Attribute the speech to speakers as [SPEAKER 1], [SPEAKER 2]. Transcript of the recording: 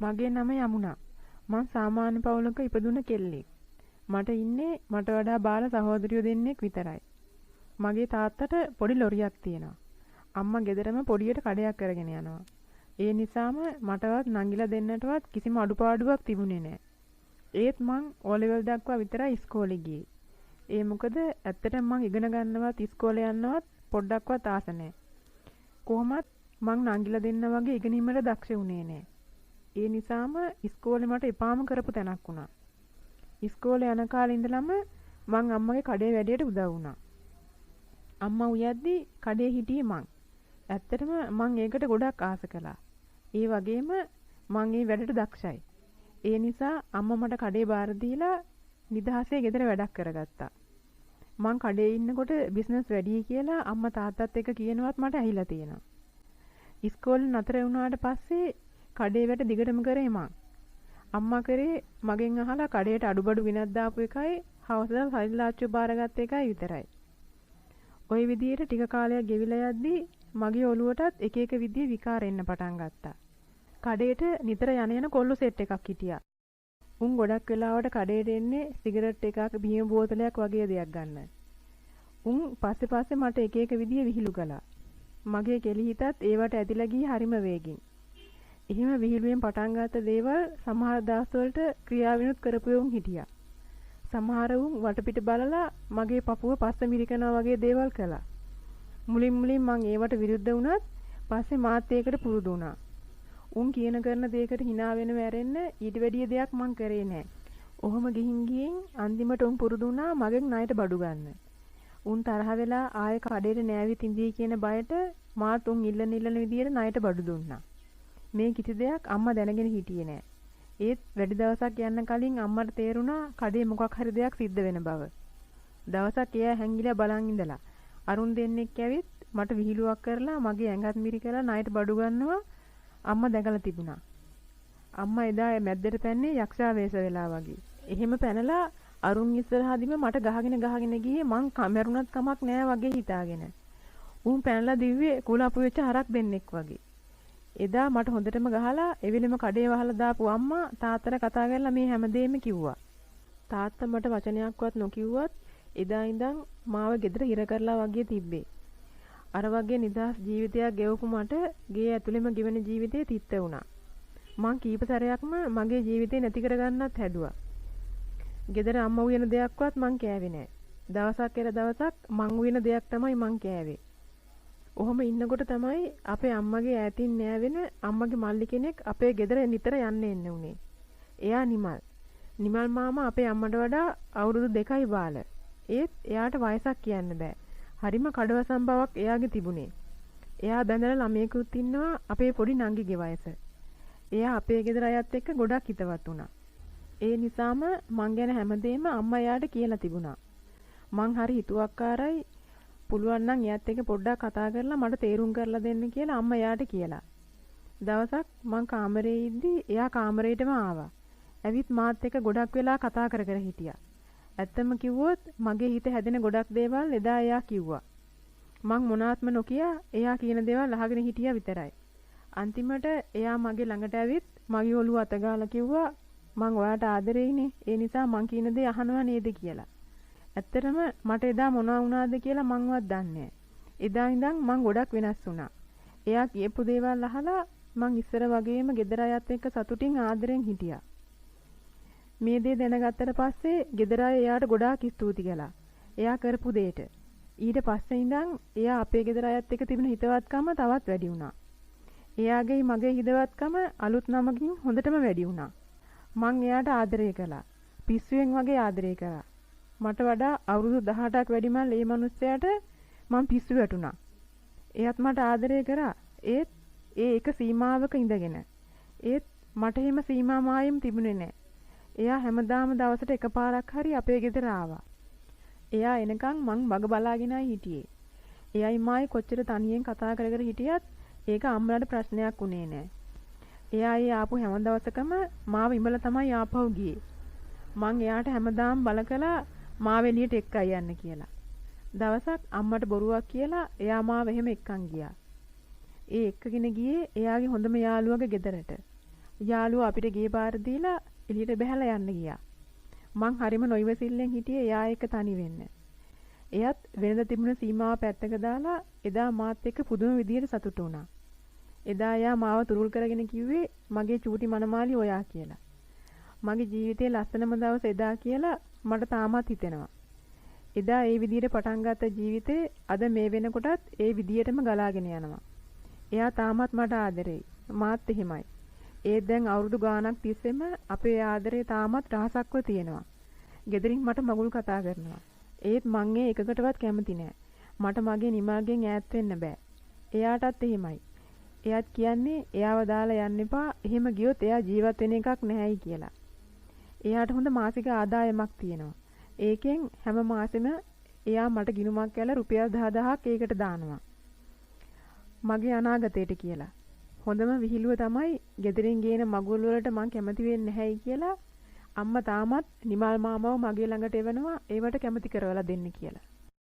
[SPEAKER 1] මගේ නම යමුනා. මං සාමාන්‍ය පවුලක ඉපදුන කෙල්ලෙක්. මට ඉන්නේ මට වඩා බාල සහෝදරියෝ දෙන්නෙක් විතරයි. මගේ තාත්තට පොඩි ලොරියක් තියෙනවා. අම්මා ගෙදරම පොඩියට කඩයක් කරගෙන යනවා. ඒ නිසාම මටවත් නංගිලා දෙන්නටවත් කිසිම අඩුපාඩුවක් තිබුණේ නැහැ. ඒත් මං O level දක්වා විතරයි ඉස්කෝලේ ගියේ. ඒ මොකද ඇත්තටම මං ඉගෙන ගන්නවත් ඉස්කෝලේ යන්නවත් පොඩ්ඩක්වත් ආස නැහැ. කොහොමත් මං නංගිලා දෙන්න වගේ ඉගෙනීමට දක්ෂ වුණේ නැහැ. ඒ නිසාම ඉස්කෝලේ මට එපාම කරපු තැනක් වුණා. ඉස්කෝලේ යන කාලේ ඉඳලම මං අම්මගේ කඩේ වැඩේට උදව් වුණා. අම්මා උයද්දි කඩේ හිටියේ මං. ඇත්තටම මං ඒකට ගොඩක් ආස කළා. ඒ වගේම මං ඒ වැඩට දක්ෂයි. ඒ නිසා අම්මා මට කඩේ බාර දීලා නිදහසේ ගෙදර වැඩක් කරගත්තා. මං කඩේ ඉන්නකොට බිස්නස් වැඩි කියලා අම්මා තාත්තත් එක්ක කියනවත් මට ඇහිලා තියෙනවා. ඉස්කෝලේ නතර වුණාට පස්සේ කඩේ වැඩ දිගටම කරේ මං. අම්මා කරේ මගෙන් අහලා කඩේට අඩුබඩු ගෙනත් දාපු එකයි හවසට සල්ලාච්චු බාරගත්ත එකයි විතරයි. ওই විදියට ටික කාලයක් ගෙවිලා යද්දී මගේ ඔළුවටත් එක එක විදිහේ විකාර එන්න පටන් ගත්තා. කඩේට නිතර යන කොල්ලු සෙට් එකක් හිටියා. උන් ගොඩක් වෙලාවට කඩේට එන්නේ සිගරට් එකක් බීම බෝතලයක් වගේ දෙයක් ගන්න. උන් පස්සේ මට එක එක විදිහේ විහිළු කළා. මගේ කෙලි හිතත් ඒවට ඇදිලා ගියේ හරිම වේගින්. එහෙම විහිළුවෙන් පටන් ගත්ත දේවල් සමහර දවස්වලට ක්‍රියාවිනුත් කරපු උන් හිටියා. සමහර උන් වටපිට බලලා මගේ පපුව පස්ස මිරිකනවා වගේ දේවල් කළා. මුලින් මං ඒවට විරුද්ධ වුණත් පස්සේ මාත් ඒකට පුරුදු වුණා. උන් කියන කරන දෙයකට hina වෙනව ඇරෙන්න ඊට වැඩිය දෙයක් මං කරේ නැහැ. ඔහොම ගිහින් අන්තිමට උන් පුරුදු වුණා මගෙන් ණයට බඩු ගන්න. උන් තරහ වෙලා ආයෙ කඩේට නෑවි තින්දී කියන බයට මාත් උන් ඉල්ලන විදියට ණයට බඩු දුන්නා. මේ කිසි දෙයක් අම්මා දැනගෙන හිටියේ නෑ. ඒත් වැඩි දවසක් යන්න කලින් අම්මට තේරුණා කඩේ මොකක් හරි දෙයක් සිද්ධ වෙන බව. දවසක් එයා හැංගිලා බලන් ඉඳලා අරුන් දෙන්නෙක් ඇවිත් මට විහිළුවක් කරලා මගේ ඇඟත් මිරිකලා ණයට බඩු ගන්නවා අම්මා දැකලා තිබුණා. අම්මා එදා මැද්දට පැන්නේ යක්ෂා වේශ වෙලා වගේ. එහෙම පැනලා අරුන් ඉස්සරහදීම මට ගහගෙන ගියේ මං කමරුණත් කමක් නෑ වගේ හිතාගෙන. උන් පැනලා දිව්වේ කුලපු වෙච්ච හරක් දෙන්නෙක් වගේ. එදා මට හොඳටම ගහලා එවිලෙම කඩේ වහලා දාපු අම්මා තාත්තට කතා කරලා මේ හැමදේම කිව්වා. තාත්තා මට වචනයක්වත් නොකිව්වත් එදා ඉඳන් මාව ගෙදර හිර කරලා වගේ තිබ්බේ. අර වගේ නිදහස් ජීවිතයක් ගෙවපු මට ගේ ඇතුළෙම ගෙවෙන ජීවිතේ තිත්ත වුණා. මං කීප සැරයක්ම මගේ ජීවිතේ නැති කරගන්නත් හැදුවා. ගෙදර අම්මා උයන දෙයක්වත් මං කෑවේ නෑ. දවසක් එර දවසක් මං උයන දෙයක් තමයි මං කෑවේ. ඔහොම ඉන්නකොට තමයි අපේ අම්මගේ ඈතින් නෑවෙන අම්මගේ මල්ලි කෙනෙක් අපේ ගෙදර නිතර යන්න එන්න උනේ. එයා නිමල්. නිමල් මාමා අපේ අම්මට වඩා අවුරුදු 2යි බාල. ඒත් එයාට වයසක් කියන්න බෑ. හරිම කඩවසම් බවක් එයාගේ තිබුණේ. එයා බැඳලා ළමයෙකුත් ඉන්නවා අපේ පොඩි නංගිගේ වයස. එයා අපේ ගෙදර අයත් එක්ක ගොඩක් හිතවත් වුණා. ඒ නිසාම මං ගැන හැමදේම අම්මා එයාට කියලා තිබුණා. මං හරි හිතුවක්කාරයි පුළුවන් නම් එයාත් එක්ක පොඩ්ඩක් කතා කරලා මට තේරුම් කරලා දෙන්න කියලා අම්මා එයාට කියලා. දවසක් මං කාමරේ ඉද්දි එයා කාමරේටම ආවා. ඇවිත් මාත් එක්ක ගොඩක් වෙලා කතා කර හිටියා. ඇත්තම කිව්වොත් මගේ හිත හැදෙන ගොඩක් දේවල් එදා එයා කිව්වා. මං මොනාත්ම නොකිය එයා කියන දේවල් අහගෙන හිටියා විතරයි. අන්තිමට එයා මගේ ළඟට ඇවිත් මගේ ඔළුව අතගාලා කිව්වා මං ඔයාට ආදරෙයිනේ. ඒ නිසා මං කියන දේ අහනවා නේද කියලා. ඇත්තටම මට එදා මොනවා වුණාද කියලා මංවත් දන්නේ නැහැ. එදා ඉඳන් මං ගොඩක් වෙනස් වුණා. එයා කියපු දේවල් අහලා මං ඉස්සර වගේම ගෙදර අයත් එක්ක සතුටින් ආදරෙන් හිටියා. මේ දේ දැනගත්තට පස්සේ ගෙදර අය එයාට ගොඩාක් ස්තුති කළා. එයා කරපු දෙයට. ඊට පස්සේ ඉඳන් එයා අපේ ගෙදර අයත් එක්ක තිබුණ හිතවත්කම තවත් වැඩි වුණා. එයාගේ මගේ හිතවත්කම අලුත් නමකින් හොඳටම වැඩි වුණා. මං එයාට ආදරය කළා. පිස්සුවෙන් වගේ ආදරය කරා. මට වඩා අවුරුදු 18ක් වැඩිමල් ඒ මිනිස්සයාට මං පිස්සු වැටුණා. එයාත් මට ආදරය කරා. ඒත් ඒ එක සීමාවක ඉඳගෙන. ඒත් මට එහෙම සීමා මායිම් තිබුණේ නැහැ. එයා හැමදාම දවසට එකපාරක් හරි අපේ ගෙදර ආවා. එයා එනකන් මං මග බලාගෙනයි හිටියේ. එයයි මායි කොච්චර තනියෙන් කතා කර හිටියත් ඒක අම්මලාට ප්‍රශ්නයක් උනේ නැහැ. එයා ඒ ආපු හැම දවසකම මාව ඉඹලා තමයි ආපහු ගියේ. මං එයාට හැමදාම බල කළා මාව එළියට එක්කයි යන්න කියලා. දවසක් අම්මට බොරුවක් කියලා එයා මාව එහෙම එක්කන් ගියා. ඒ එක්කගෙන ගියේ එයාගේ හොඳම යාළුවගේ ගෙදරට. යාළුවා අපිට ගේ බාර දීලා එළියට බහැලා යන්න ගියා. මං හරිම නොයිවසිල්ලෙන් හිටියේ එයා එක්ක තනි වෙන්න. එයත් වෙනද තිබුණ සීමාව පැත්තක දාලා එදා මාත් එක්ක පුදුම විදියට සතුටු වුණා. එදා එයා මාව තුරුල් කරගෙන කිව්වේ මගේ චූටි මනමාලි ඔයා කියලා. මගේ ජීවිතේ ලස්සනම දවස එදා කියලා මට තාමත් හිතෙනවා. එදා ඒ විදියට පටන් ගත්ත ජීවිතේ අද මේ වෙනකොටත් ඒ විදියටම ගලාගෙන යනවා. එයා තාමත් මට ආදරෙයි. මාත් එහෙමයි. ඒත් දැන් අවුරුදු ගාණක් තිස්සෙම අපේ ආදරේ තාමත් රහසක්ව තියෙනවා. ගෙදරින් මට මගුල් කතා කරනවා. ඒත් මං ඒ එකකටවත් කැමති නෑ. මට මගේ නිමාගෙන් ඈත් වෙන්න බෑ. එයාටත් එහෙමයි. එයාත් කියන්නේ එයාව දාලා යන්න එපා. එහෙම ගියොත් එයා ජීවත් වෙන එකක් නැහැයි කියලා. එයාට හොඳ මාසික ආදායමක් තියෙනවා. ඒකෙන් හැම මාසෙම එයා මට ගිණුමක් කියලා රුපියල් 10000ක් ඒකට දානවා. මගේ අනාගතයට කියලා. හොඳම විහිළුව තමයි ගෙදරින් ගේන මගුල් වලට මං කැමති වෙන්නේ නැහැයි කියලා අම්මා තාමත් නිමල් මාමව මගේ ළඟට එවනවා ඒවට කැමති කරවලා දෙන්න කියලා.